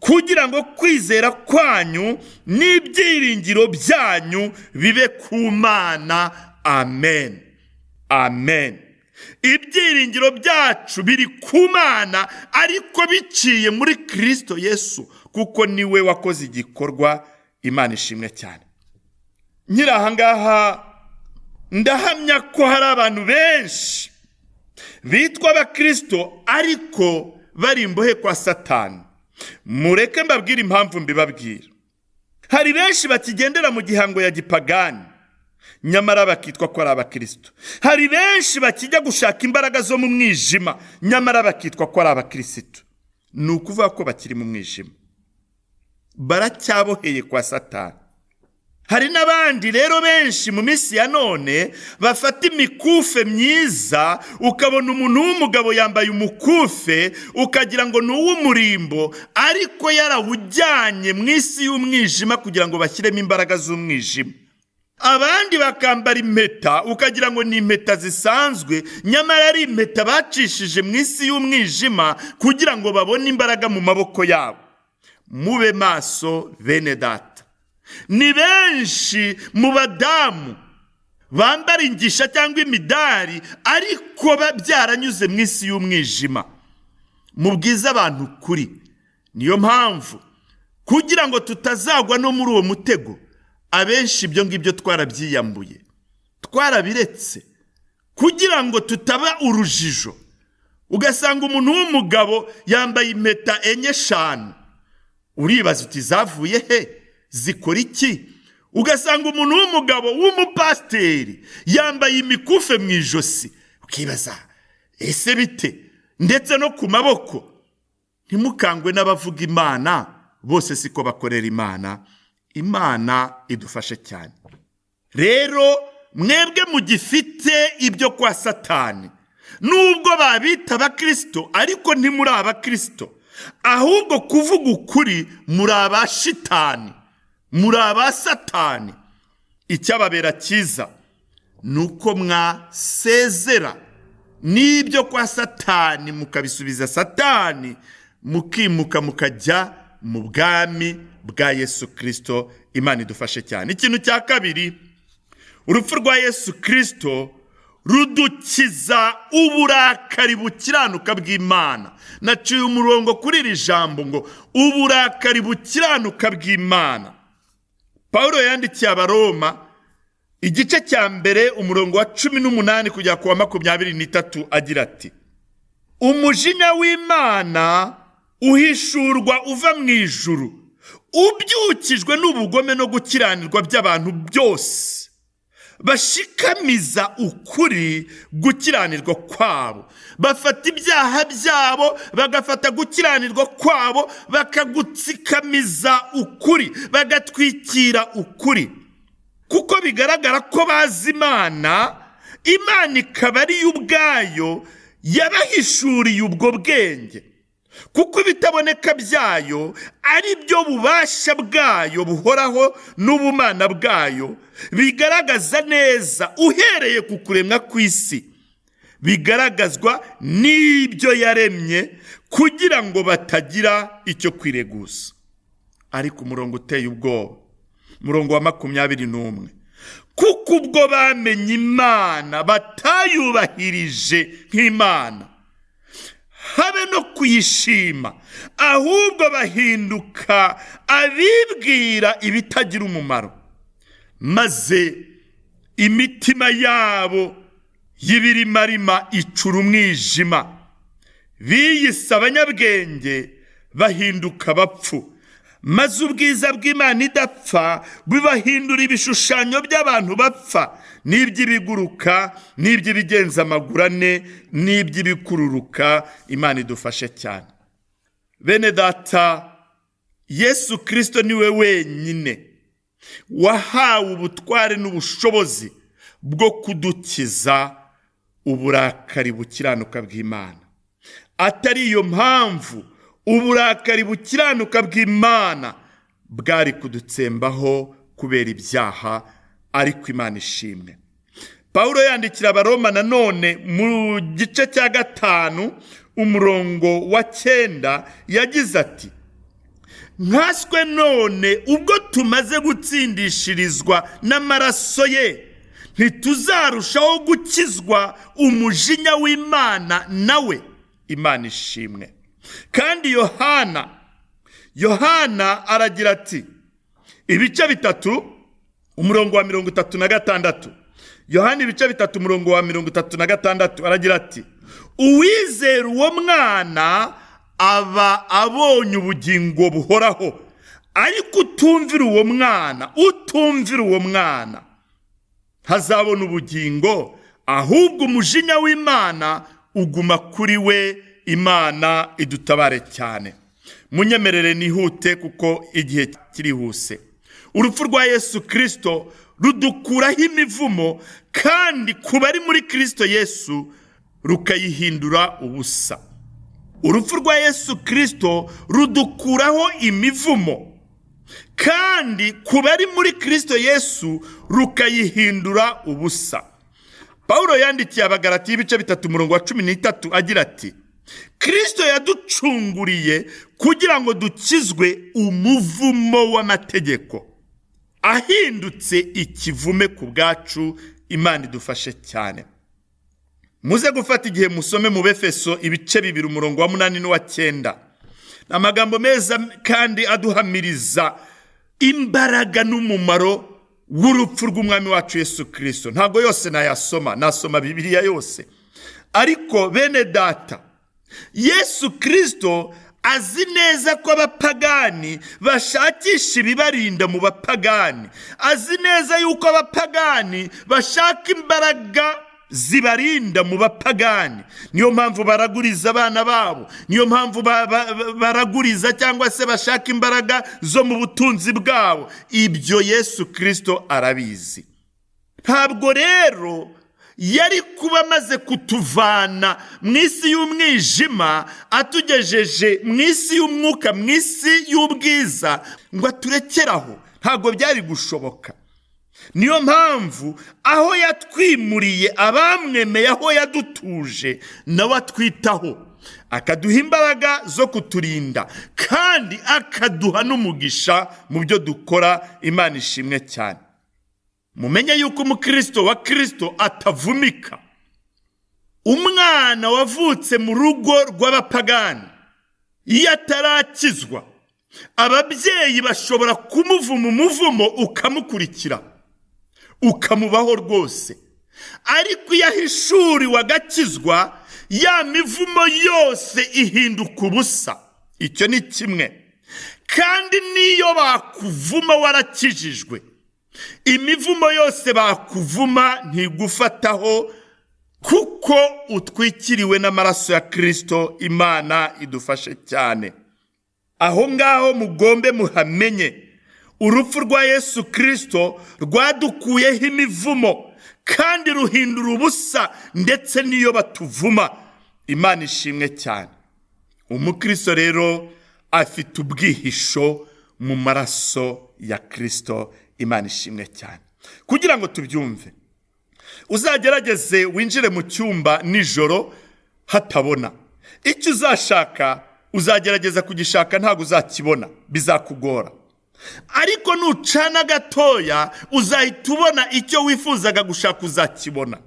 [SPEAKER 1] kugira ngo kwizera kwanyu n'ibyiringiro byanyu bibe ku Mana. Amen. Amen. Ibyiringiro byacu biri ku Mana, ariko biciye muri Kristo Yesu, kuko niwe wakoze igikorwa. Imana ishimwe cyane. Nyiri ahangaha ndahamya ko hari abantu benshi bitwa abakristo ariko bari imbohe kwa Satani. Mureke mbabwire impamvu mbibabwira. Hari benshi bakigendera mu gihango ya gipagani, nyamara bakitwa ko ari abakristo. Hari benshi bakijya gushaka imbaraga zo mu mwijima, nyamara bakitwa ko ari abakristo. Ni ukuvuga ko bakiri mu mwijima, baracyaboheye kwa Satani. Hari n'abandi rero benshi mu minsi ya none bafata imikufe myiza, ukabona umuntu w'umugabo yambaye umukufe ukagira ngo ni uw'umurimbo, ariko yarawujyanye mu isi y'umwijima kugira ngo bashyiremo imbaraga z'umwijima. Abandi bakambara impeta ukagira ngo ni impeta zisanzwe, nyamara ari impeta bacishije mu isi y'umwijima kugira ngo babone imbaraga mu maboko yabo. Mube maso bene data. Ni benshi mu badamu bambara ingisha cyangwa imidari, ariko byaranyuze mu isi y'umwijima. Mubwiza abantu kuri. Niyo mpamvu kugira ngo tutazagwa no muri uwo mutego, abenshi ibyo ngibyo twarabyiyambuye, twarabiretse kugira ngo tutaba urujijo. Ugasanga umuntu w'umugabo yambaye impeta 4-5, uribaza uti zavuye he, zikora iki? Ugasanga umuntu w'umugabo w'umupasiteri yambaye imikufe mu ijosi, ukibaza ese bite? Ndetse no ku maboko. Ntimukangwe n'abavuga Imana, bose siko bakorera Imana. Imana idufashe cyane. Rero mwebwe mugifite ibyo kwa Satani, nubwo babita abakristo ariko ntimuri abakristo, ahubwo kuvuga ukuri muri abashitani, muri abasatani. Icyababera cyiza nuko mwasezera n'ibyo kwa Satani mukabisubiza Satani, mukimuka mukajya mu bwami bwa Yesu Kristo. Imana idufashe cyane. Ikintu cya kabiri, urupfu rwa Yesu Kristo rudukiza uburakari bukiranuka bw'Imana. Naciye umurongo kuri iri jambo ngo uburakari bukiranuka bw'Imana. Paulo yandikiye Abaroma igice cya mbere umurongo wa 18 kujya ku wa 23 agira ati, umujinya w'Imana uhishurwa uva mu ijuru, ubyukijwe n'ubugome no gukiranirwa by'abantu byose, bashikamiza ukuri gukiranirwa kwabo. Bafata ibyaha byabo bagafata gukiranirwa kwabo, bakagutsikamiza ukuri, bagatwikira ukuri. Kuko bigaragara ko bazi Imana, Imana ikaba ari ubwayo yabahishuriye ubwo bwenge. Kuko ibitaboneka byayo ari byo bubasha bwayo buhoraho n'ubumana bwayo, bigaragaza neza uhereye ku kuremwa kw'isi, bigaragazwa n'ibyo yaremye kugira ngo batagira icyo kwireguza. Ariko umurongo uteye ubwoba, umurongo wa 21, kuko ubwo bamenye Imana batayubahirije nk'Imana, habe no kuyishima, ahubwo bahinduka abibwira ibitagira umumaro, maze imitima yabo y'ibirimarima icura umwijima. Biyise abanyabwenge bahinduka abapfu, maze ubwiza bw'Imana idapfa bibahindura ibishushanyo by'abantu bapfa, n'iby'ibiguruka, n'iby'ibigenza amaguru ane, n'iby'ibikururuka. Imana idufashe cyane. Bene data, Yesu Kristo niwe wenyine wahawe ubutware n'ubushobozi bwo kudukiza uburakari bukiranuka bw'Imana. Atari iyo mpamvu uburakari bukiranuka bw'Imana bwari kudutsembaho kubera ibyaha, ariko Imana ishimwe. Paulo yandikira Abaroma nanone mu gice cya 5 umurongo wa 9 yagize ati, nkaswe none ubwo tumaze gutsindishirizwa n'amaraso ye, ntituzarushaho gukizwa umujinya w'Imana nawe. Imana ishimwe. Kandi Yohana aragira ati, ibice 3 umurongo wa 36, Yohana ibice 3 umurongo wa 36 aragira ati, uwizera uwo mwana aba abonye ubugingo buhoraho, ariko utumvira uwo mwana ntazabona ubugingo, ahubwo umujinya w'Imana uguma kuri we. Imana idutabare cyane. Munyemerere nihute kuko igihe kirihuse. Urupfu rwa Yesu Kristo rudukuraho imivumo, kandi kuba ari muri Kristo Yesu rukayihindura ubusa. Urupfu rwa Yesu Kristo rudukuraho imivumo, kandi kuba ari muri Kristo Yesu rukayihindura ubusa. Paulo yandikiye Abagalatiya ibice 3 umurongo wa 13 agira ati, Kristo yaducunguriye kugira ngo dukizwe umuvumo w'amategeko, ahindutse ikivume ku bwacu. Imana idufashe cyane. Muze gufata igihe musome mu Befeso ibice 2 umurongo wa 8 n'uwa 9. Amagambo meza kandi aduhamiriza imbaraga n'umumaro w'urupfu rw'umwami wacu Yesu Kristo. Ntabwo yose nasoma Bibiliya yose, ariko bene data, Yesu Kristo azi neza ko abapagani bashakisha ibibarinda mu bapagani. Azi neza yuko abapagani bashaka imbaraga zibarinda mu bapagani. Niyo mpamvu baraguriza abana babo, niyo mpamvu baraguriza cyangwa se bashaka imbaraga zo mu butunzi bwabo. Ibyo Yesu Kristo arabizi. Ntabwo rero yari kuba amaze kutuvana mu isi y'umwijima atugejeje mu isi y'umwuka, mu isi y'ubwiza, ngo aturekeraho. Ntabwo byari gushoboka. Niyo mpamvu aho yatwimuriye abamwemeye, aho yadutuje, nawe atwitaho, akaduha imbaraga zo kuturinda, kandi akaduha n'umugisha mu byo dukora. Imana ishimwe cyane. Mumenye yuko umukristo wa Kristo atavumika. Umwana wavutse mu rugo rw'abapagani, iyo atarakizwa, ababyeyi bashobora kumuvuma umuvumo ukamukurikira, ukamubaho rwose. Ariko iyo ahishuriwe agakizwa, ya mivumo yose ihinduka ubusa. Icyo ni kimwe. Kandi niyo bakuvuma warakijijwe, imivumo yose bakuvuma ntigufataho, kuko utwikiriwe n'amaraso ya Kristo. Imana idufashe cyane. Aho ngaho mugombe muhamenye, urupfu rwa Yesu Kristo rwadukuyeho imivumo, kandi ruhindura ubusa ndetse niyo batuvuma. Imana ishimwe cyane. Umukristo rero afite ubwihisho mu maraso ya Kristo. Imana ishimwe cyane. Kugira ngo tubyumve, uzagerageze winjire mu cyumba nijoro hatabona. Icyo uzashaka uzagerageza kugishaka, ntabwo uzakibona, bizakugora. Ariko nucana gatoya uzahita ubona icyo wifuzaga gushaka, uzakibona.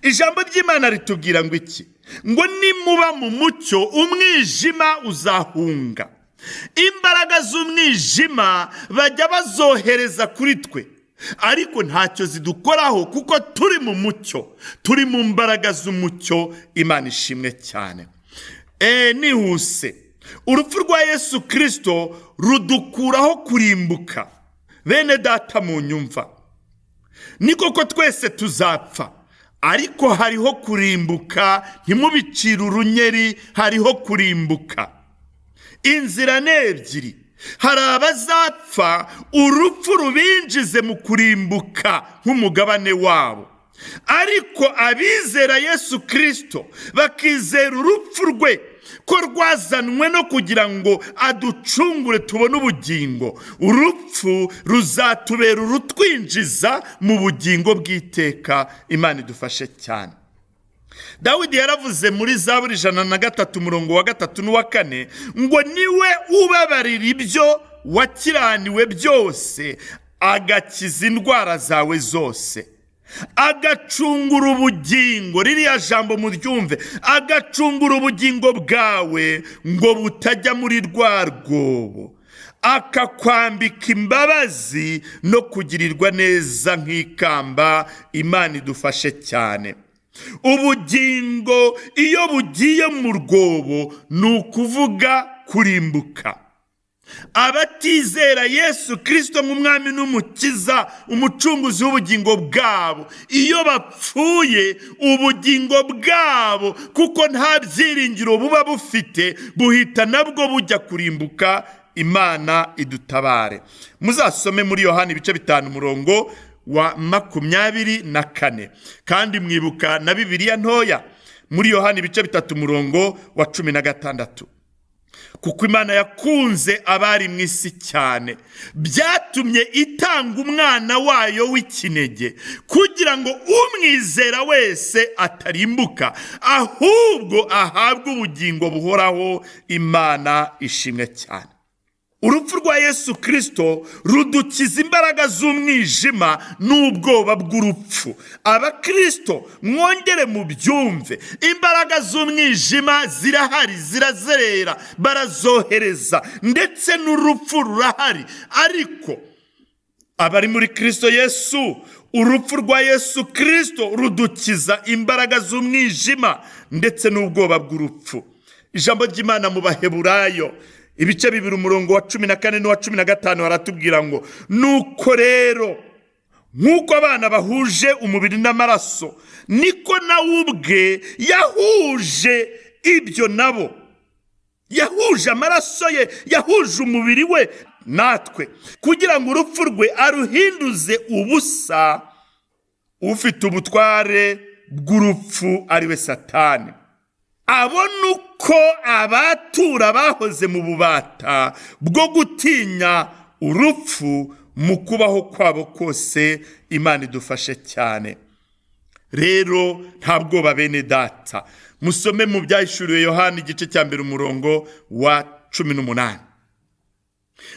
[SPEAKER 1] Ijambo ry'Imana ritubwira ngo iki? Ngo nimuba mu mucyo, umwijima uzahunga. Imbaraga z'umwijima bajya bazohereza kuri twe, ariko ntacyo zidukoraho, kuko turi mu mucyo, turi mu mbaraga z'umucyo. Imana ishimwe cyane. Nihuse, urupfu rwa Yesu Kristo rudukuraho kurimbuka. Bene data munyumva, ni koko twese tuzapfa, ariko hariho kurimbuka. Ntimubicire urunyeri, hariho kurimbuka. Inzira ni ebyiri. Hari abazapfa urupfu rubinjize mu kurimbuka nk'umugabane wabo, ariko abizera Yesu Kristo bakizera urupfu rwe ko rwazanwe no kugira ngo aducungure tubone ubugingo, urupfu ruzatubera urutwinjiza mu bugingo bw'iteka. Imana idufashe cyane. Dawidi yaravuze muri Zaburi 103 umurongo wa 3 n'uwa 4 ngo niwe ubabarira ibyo wakiraniwe byose, agakiza indwara zawe zose, agacungura ubugingo. Ririya jambo muryumve, agacungura ubugingo bwawe ngo butajya muri rwa rwobo, akakwambika imbabazi no kugirirwa neza nk'ikamba. Imana idufashe cyane. Ubugingo iyo bugiye mu rwobo ni ukuvuga kurimbuka. Abatizera Yesu Kristo nk'umwami n'umukiza, umucunguzi w'ubugingo bwabo, iyo bapfuye ubugingo bwabo, kuko nta byiringiro buba bufite, buhita nabwo bujya kurimbuka. Imana idutabare. Muzasome muri Yohana ibice 5 umurongo wa 24, kandi mwibuka na Bibiliya ntoya muri Yohana ibice 3 umurongo wa 16. Kuko Imana yakunze abari mu isi cyane, byatumye itanga umwana wayo w'ikinege, kugira ngo umwizera wese atarimbuka, ahubwo ahabwe ubugingo buhoraho. Imana ishimwe cyane. Urupfu rwa Yesu Kristo rudukiza imbaraga z'umwijima n'ubwoba bw'urupfu. Abakristo mwongere mu byumve, imbaraga z'umwijima zirahari, zirazerera, barazohereza, ndetse n'urupfu rurahari. Ariko abari muri Kristo Yesu, urupfu rwa Yesu Kristo rudukiza imbaraga z'umwijima ndetse n'ubwoba bw'urupfu. Ijambo ry'Imana mu Baheburayo ibice 2 umurongo wa 14 n'uwa 15 haratubwira ngo nuko rero nk'uko abana bahuje umubiri n'amaraso, niko nawe ubwe yahuje ibyo nabo. Yahuje amaraso ye, yahuje umubiri we natwe, kugira ngo urupfu rwe aruhinduze ubusa ufite ubutware bw'urupfu ari we Satani. Abona uko abatura bahoze mu bubata bwo gutinya urupfu mu kubaho kwabo kose. Imana idufashe cyane. Rero nta bwoba bene data, musome mu byahishuriwe Yohana igice cya 1 umurongo wa 18.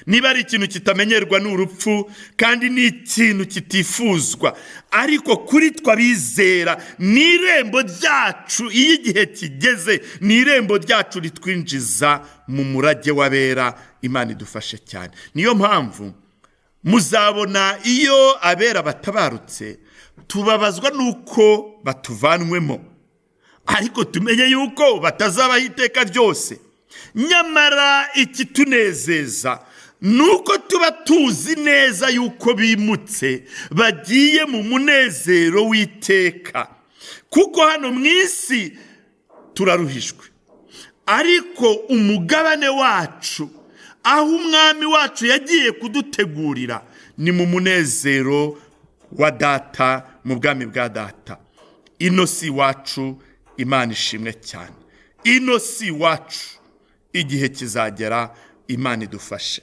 [SPEAKER 1] Niba ari ikintu kitamenyerwa n'urupfu kandi ni ikintu kitifuzwa, ariko kuri twabizera ni irembo ryacu, iyo igihe kigeze ni irembo ryacu ritwinjiza mu murage w'abera. Imana idufashe cyane. Niyo mpamvu muzabona iyo abera batabarutse tubabazwa nuko batuvanwemo, ariko tumenye yuko batazabaho iteka ryose. Nyamara ikitunezeza nuko tuba tuzi neza yuko bimutse bagiye mu munezero w'iteka, kuko hano mu isi turaruhijwe, ariko umugabane wacu aho umwami wacu yagiye kudutegurira ni mu munezero wa data, mu bwami bwa data. Ino si wacu, Imana ishimwe cyane. Ino si wacu, igihe kizagera. Imana idufashe.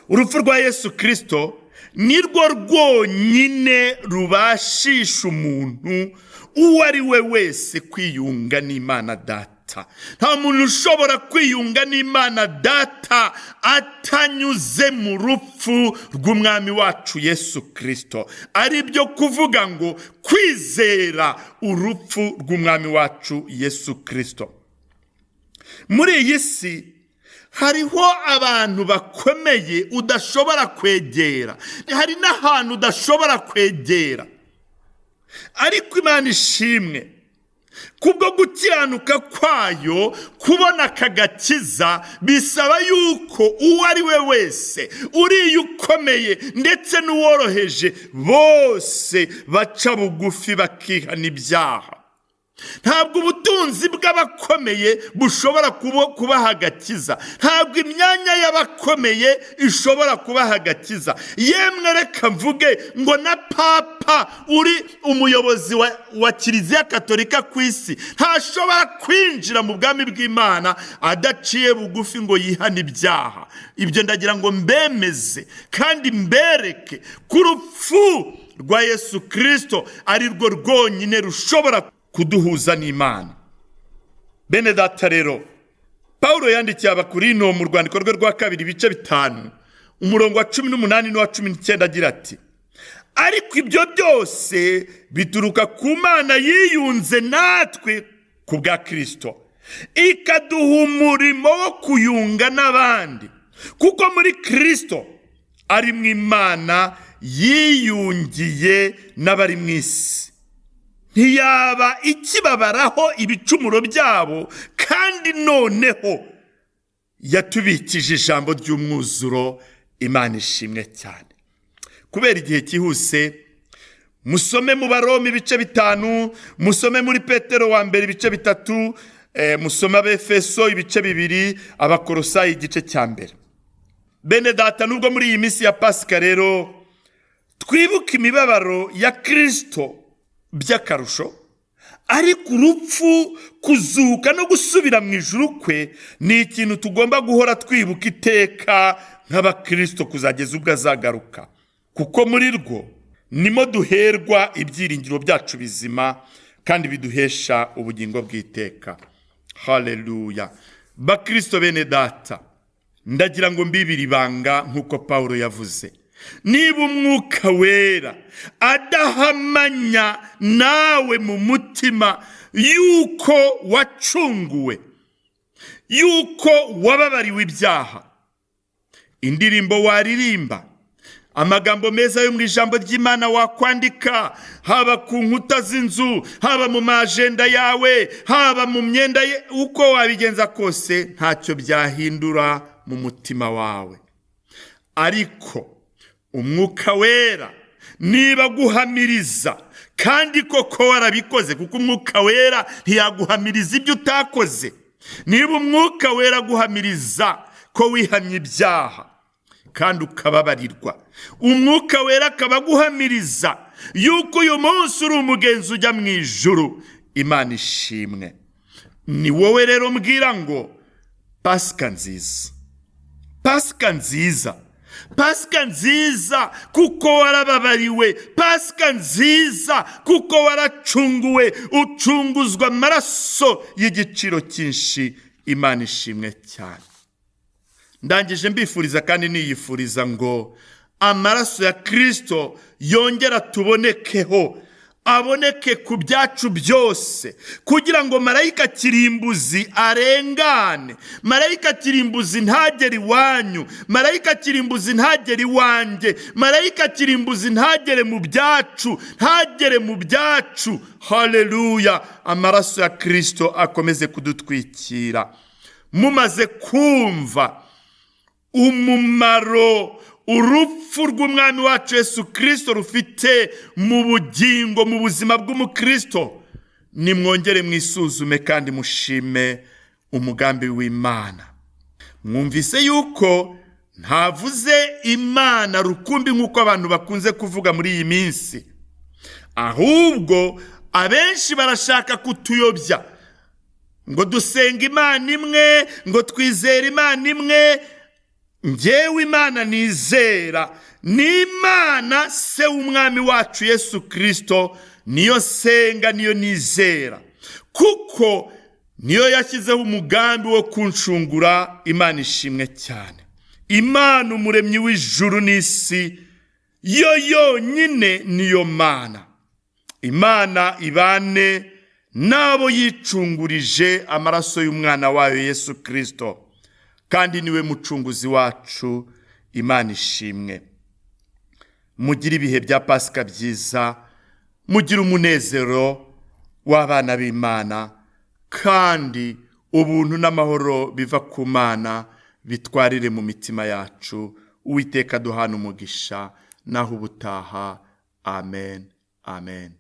[SPEAKER 1] Urupfu rwa Yesu Kristo nirwo rwonyine rubashisha umuntu uwo ari we wese kwiyunga n'Imana Data. Nta muntu ushobora kwiyunga n'Imana Data atanyuze mu rupfu rw'umwami wacu Yesu Kristo. Ari byo kuvuga ngo kwizera urupfu rw'umwami wacu Yesu Kristo. Muri iyi si hariho abantu bakomeye udashobora kwegera, hari n'ahantu udashobora kwegera, ariko Imana ishimwe kubwo gukiranuka kwayo kubona akagakiza bisaba yuko uwo ari we wese, uriye ukomeye ndetse n'uworoheje, bose baca bugufi bakihana ibyaha. Ntabwo ubutunzi bw'abakomeye bushobora kubaha agakiza, ntabwo imyanya y'abakomeye ishobora kubaha agakiza. Yemwe reka mvuge ngo na papa uri umuyobozi wa Kiliziya Katolika ku isi ntashobora kwinjira mu bwami bw'Imana adaciye bugufi ngo yihane ibyaha. Ibyo ndagira ngo mbemeze kandi mbereke ko urupfu rwa Yesu Kristo ari rwo rwonyine rushobora kuduhuza n'Imana. Bene data rero, Paulo yandikiye Abakorino mu rwandiko rwe rwa 2 ibice 5 umurongo wa 18 n'uwa 19 agira ati: ariko ibyo byose bituruka ku Mana yiyunze natwe ku bwa Kristo, ikaduha umurimo wo kuyunga n'abandi, kuko muri Kristo ari mu Imana yiyungiye n'abari mu isi, ntiyaba ikibabaraho ibicumuro byabo, kandi noneho yatubikije ijambo ry'umwuzuro. Imana ishimwe cyane. Kubera igihe cyihuse, musome mu Baroma ibice 5, musome muri Petero wa mbere ibice 3, musome Abefeso ibice 2, Abakolosayi igice cya 1. Bene data, nubwo muri iyi minsi ya Pasika rero twibuka imibabaro ya Kristo by'akarusho, ariko urupfu, kuzuka no gusubira mu ijuru kwe ni ikintu tugomba guhora twibuka iteka nk'abakristo kuzageza ubwo azagaruka, kuko muri rwo nimo duherwa ibyiringiro byacu bizima kandi biduhesha ubugingo bw'iteka. Haleluya. Bakristo bene data, ndagira ngo mbibiri banga nk'uko Paulo yavuze. Niba umwuka wera adahamanya nawe mu mutima yuko wacunguwe, yuko wababariwe ibyaha, indirimbo waririmba, amagambo meza yo mu ijambo ry'Imana wakwandika, haba ku nkuta z'inzu, haba mu majenda yawe, haba mu myenda ye, uko wabigenza kose ntacyo byahindura mu mutima wawe. Ariko umwuka wera niba guhamiriza, kandi koko warabikoze, kuko umwuka wera ntiyaguhamiriza ibyo utakoze. Niba umwuka wera guhamiriza ko wihamye ibyaha kandi ukababarirwa, umwuka wera akaba guhamiriza yuko uyu munsi uri umugenzi ujya mu ijuru, Imana ishimwe. Ni wowe rero mbwira ngo Pasika nziza, Pasika nziza, Pasika nziza kuko warababariwe, Pasika nziza kuko waracunguwe, ucunguzwa amaraso y'igiciro cyinshi. Imana ishimwe cyane. Ndangije mbifuriza kandi niyifuriza ngo amaraso ya Kristo yongera tubonekeho, aboneke ku byacu byose, kugira ngo marayika kirimbuzi arengane, marayika kirimbuzi ntagere iwanyu, marayika kirimbuzi ntagere iwanjye, marayika kirimbuzi ntagere mu byacu, ntagere mu byacu. Haleluya! Amaraso ya Kristo akomeze kudutwikira. Mumaze kumva umumaro urupfu rw'umwami wacu Yesu Kristo rufite mu bugingo, mu buzima bw'umukristo, nimwongere mwisuzume kandi mushime umugambi w'Imana. Mwumvise yuko ntavuze Imana rukumbi nk'uko abantu bakunze kuvuga muri iyi minsi, ahubwo abenshi barashaka kutuyobya ngo dusenga Imana imwe, ngo twizere Imana imwe. Njyewe Imana nizera ni Imana se w'umwami wacu Yesu Kristo, niyo senga, niyo nizera, kuko niyo yashyizeho umugambi wo kunshungura. Imana ishimwe cyane. Imana umuremyi w'ijuru n'isi, yo yonyine niyo Mana. Imana ibane n'abo yicungurije amaraso y'umwana wayo Yesu Kristo, kandi niwe mucunguzi wacu. Imana ishimwe. Mugire ibihe bya Pasika byiza, mugire umunezero w'abana b'Imana, kandi ubuntu n'amahoro biva ku Mana bitwarire mu mitima yacu. Uwiteka duhana umugisha, naho ubutaha. Amen, amen.